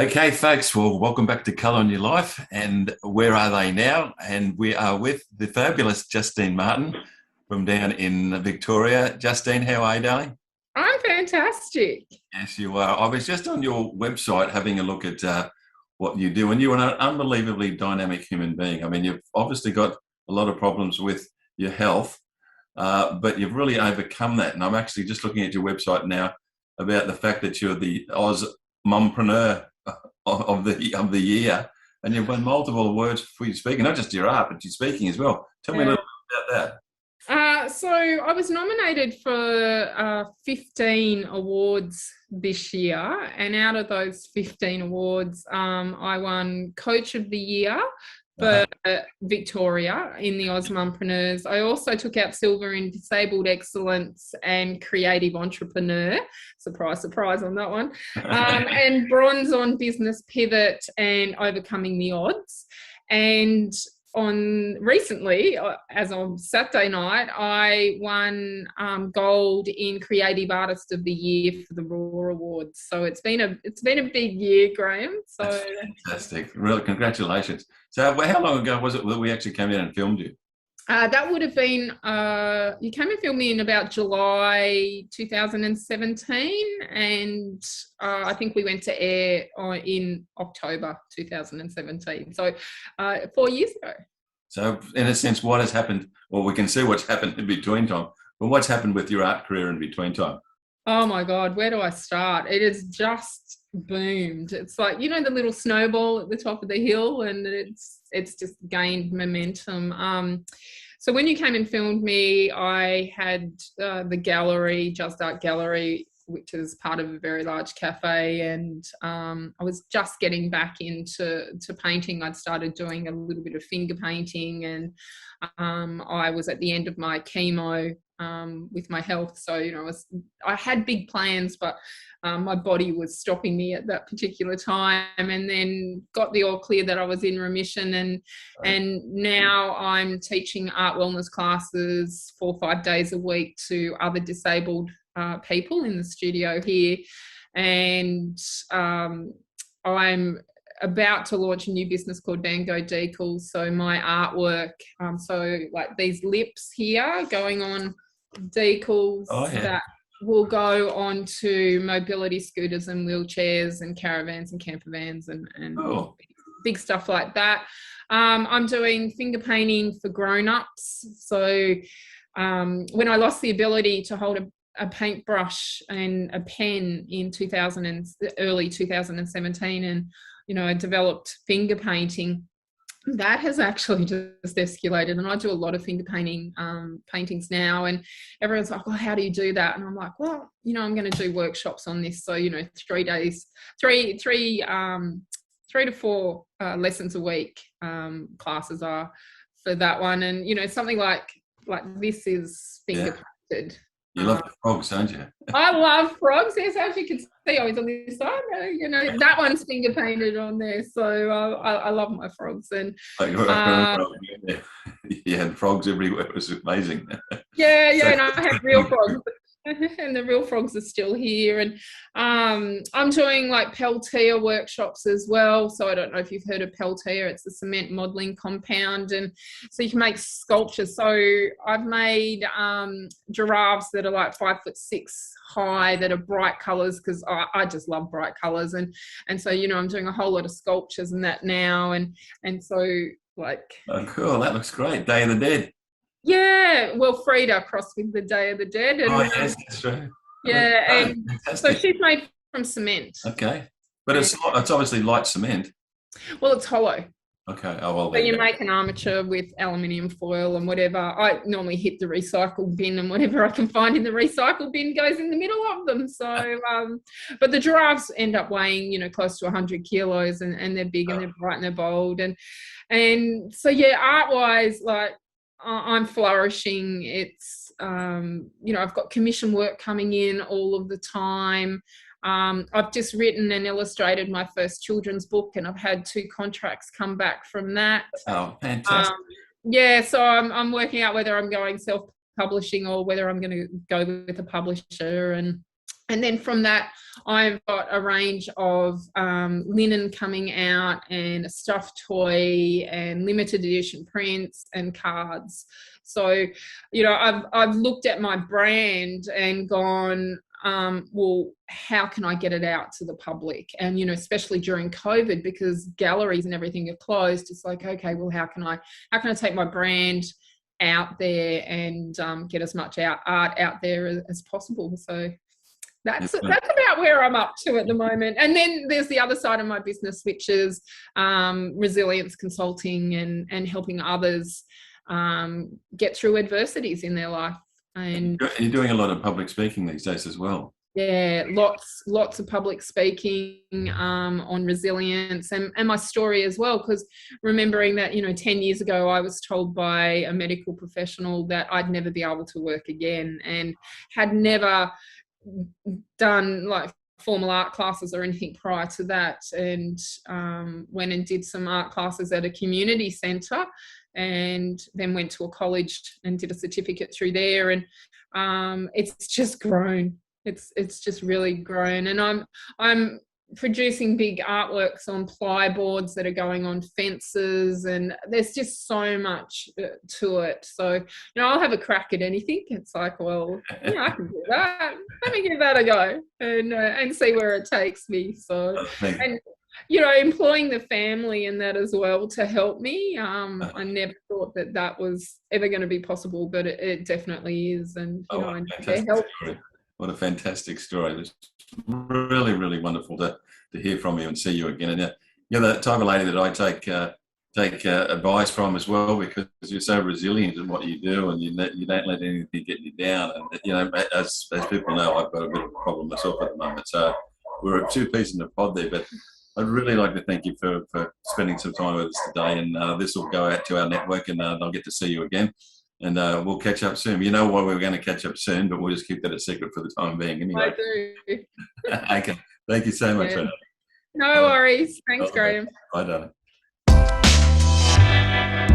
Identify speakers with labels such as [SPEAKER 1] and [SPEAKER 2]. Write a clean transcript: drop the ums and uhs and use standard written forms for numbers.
[SPEAKER 1] Okay, folks, well, welcome back to Colour in Your Life. And where are they now? And we are with the fabulous Justine Martin from down in Victoria. Justine, how are you, darling?
[SPEAKER 2] I'm fantastic.
[SPEAKER 1] Yes, you are. I was just on your website having a look at what you do, and you're an unbelievably dynamic human being. I mean, you've obviously got a lot of problems with your health, but you've really overcome that. And I'm actually just looking at your website now about the fact that you're the Oz Mumpreneur of the year, and you've won multiple awards for your speaking, not just your art, but your speaking as well. Tell me a
[SPEAKER 2] Yeah.
[SPEAKER 1] little bit about
[SPEAKER 2] So I was nominated for 15 awards this year, and out of those 15 awards, I won Coach of the Year for
[SPEAKER 1] that.
[SPEAKER 2] Victoria in the Osmompreneurs. I also took out silver in Disabled Excellence and Creative Entrepreneur. Surprise, surprise on that one. And bronze on Business Pivot and Overcoming the Odds. And on recently, as on Saturday night, I won gold in Creative Artist of the Year for the Raw Awards. So it's been a big year, Graeme.
[SPEAKER 1] That's
[SPEAKER 2] So
[SPEAKER 1] fantastic. Really, congratulations. So, how long ago was it that we actually came in and filmed you?
[SPEAKER 2] that would have been you came and filmed me in about July 2017, and I think we went to air in October 2017. So 4 years ago.
[SPEAKER 1] So, in a sense, what has happened? Well, we can see what's happened in between time, but what's happened with your art career in between time?
[SPEAKER 2] Oh my God, where do I start? It has just boomed. It's like, the little snowball at the top of the hill, and it's just gained momentum. So when you came and filmed me, I had the gallery, Just Art Gallery, which is part of a very large cafe, and I was just getting back into painting. I'd started doing a little bit of finger painting, and I was at the end of my chemo with my health. So, I had big plans, but my body was stopping me at that particular time, and then got the all clear that I was in remission. And now I'm teaching art wellness classes 4 or 5 days a week to other disabled people in the studio here. And I'm about to launch a new business called Van Gogh Decals. So my artwork, so like these lips here going on decals
[SPEAKER 1] Oh, yeah.
[SPEAKER 2] that will go on to mobility scooters and wheelchairs and caravans and camper vans and
[SPEAKER 1] Cool.
[SPEAKER 2] big stuff like that. I'm doing finger painting for grown-ups. So when I lost the ability to hold a paintbrush and a pen in early 2017, and I developed finger painting. That has actually just escalated, and I do a lot of finger painting paintings now, and everyone's like, well, how do you do that? And I'm like, well, I'm going to do workshops on this. So 3 days, three to four lessons a week, classes are for that one. And something like this is finger painted.
[SPEAKER 1] You love the frogs, don't you?
[SPEAKER 2] I love frogs. Yes, as you can see, I was on this side. That one's finger painted on there. So I love my frogs. And
[SPEAKER 1] You had frogs everywhere. It was amazing.
[SPEAKER 2] yeah,
[SPEAKER 1] So,
[SPEAKER 2] and I have real frogs. And the real frogs are still here. And I'm doing like Peltier workshops as well. So I don't know if you've heard of Peltier. It's a cement modeling compound, and so you can make sculptures. So I've made giraffes that are like 5'6" high, that are bright colors, because I just love bright colors. And so I'm doing a whole lot of sculptures and that now, and so like.
[SPEAKER 1] oh, cool. That looks great. Day of the Dead.
[SPEAKER 2] Yeah, well, Frida crossed with the Day of the Dead, and
[SPEAKER 1] Oh, yes, that's true.
[SPEAKER 2] yeah,
[SPEAKER 1] Oh,
[SPEAKER 2] and so
[SPEAKER 1] fantastic.
[SPEAKER 2] she's made from cement.
[SPEAKER 1] Okay. But
[SPEAKER 2] And,
[SPEAKER 1] it's obviously light cement.
[SPEAKER 2] well, it's hollow.
[SPEAKER 1] Okay. Oh, well,
[SPEAKER 2] So
[SPEAKER 1] there you
[SPEAKER 2] you
[SPEAKER 1] go.
[SPEAKER 2] make an armature with aluminium foil and whatever. I normally hit the recycle bin, and whatever I can find in the recycle bin goes in the middle of them. So, but the giraffes end up weighing, close to 100 kilos, and they're big and they're bright and they're bold. And so, yeah, art-wise, like, I'm flourishing. It's, I've got commission work coming in all of the time. I've just written and illustrated my first children's book, and I've had 2 contracts come back from that.
[SPEAKER 1] Oh,
[SPEAKER 2] Um,
[SPEAKER 1] fantastic.
[SPEAKER 2] yeah, so I'm working out whether I'm going self-publishing or whether I'm going to go with a publisher, and And then from that, I've got a range of linen coming out, and a stuffed toy, and limited edition prints and cards. So, you know, I've looked at my brand and gone, well, how can I get it out to the public? And, you know, especially during COVID, because galleries and everything are closed, it's like, okay, well, how can I take my brand out there and get as much art out there as possible? So that's about where I'm up to at the moment. And then there's the other side of my business, which is resilience consulting and helping others get through adversities in their life. And
[SPEAKER 1] you're doing a lot of public speaking these days as well.
[SPEAKER 2] Yeah, lots of public speaking on resilience, and my story as well, because remembering that, you know, 10 years ago I was told by a medical professional that I'd never be able to work again, and had never done like formal art classes or anything prior to that, and went and did some art classes at a community centre, and then went to a college and did a certificate through there, and it's just grown. It's just really grown, and I'm producing big artworks on ply boards that are going on fences, and there's just so much to it. So, you know, I'll have a crack at anything. It's like, well, yeah, I can do that. Let me give that a go and see where it takes me. So, and you know, employing the family in that as well to help me. I never thought that was ever going to be possible, but it definitely is. And you know, and their help.
[SPEAKER 1] What a fantastic story. It's really, really wonderful to hear from you and see you again. And you're the type of lady that I take advice from as well, because you're so resilient in what you do, and you don't let anything get you down. And, you know, as people know, I've got a bit of a problem myself at the moment. So we're two peas in a pod there. But I'd really like to thank you for spending some time with us today. And this will go out to our network, and I'll get to see you again. And we'll catch up soon. You know why we're going to catch up soon, but we'll just keep that a secret for the time being anyway.
[SPEAKER 2] I do.
[SPEAKER 1] Okay. Thank you so much.
[SPEAKER 2] Yeah. No worries. Thanks, Graeme.
[SPEAKER 1] Bye, darling.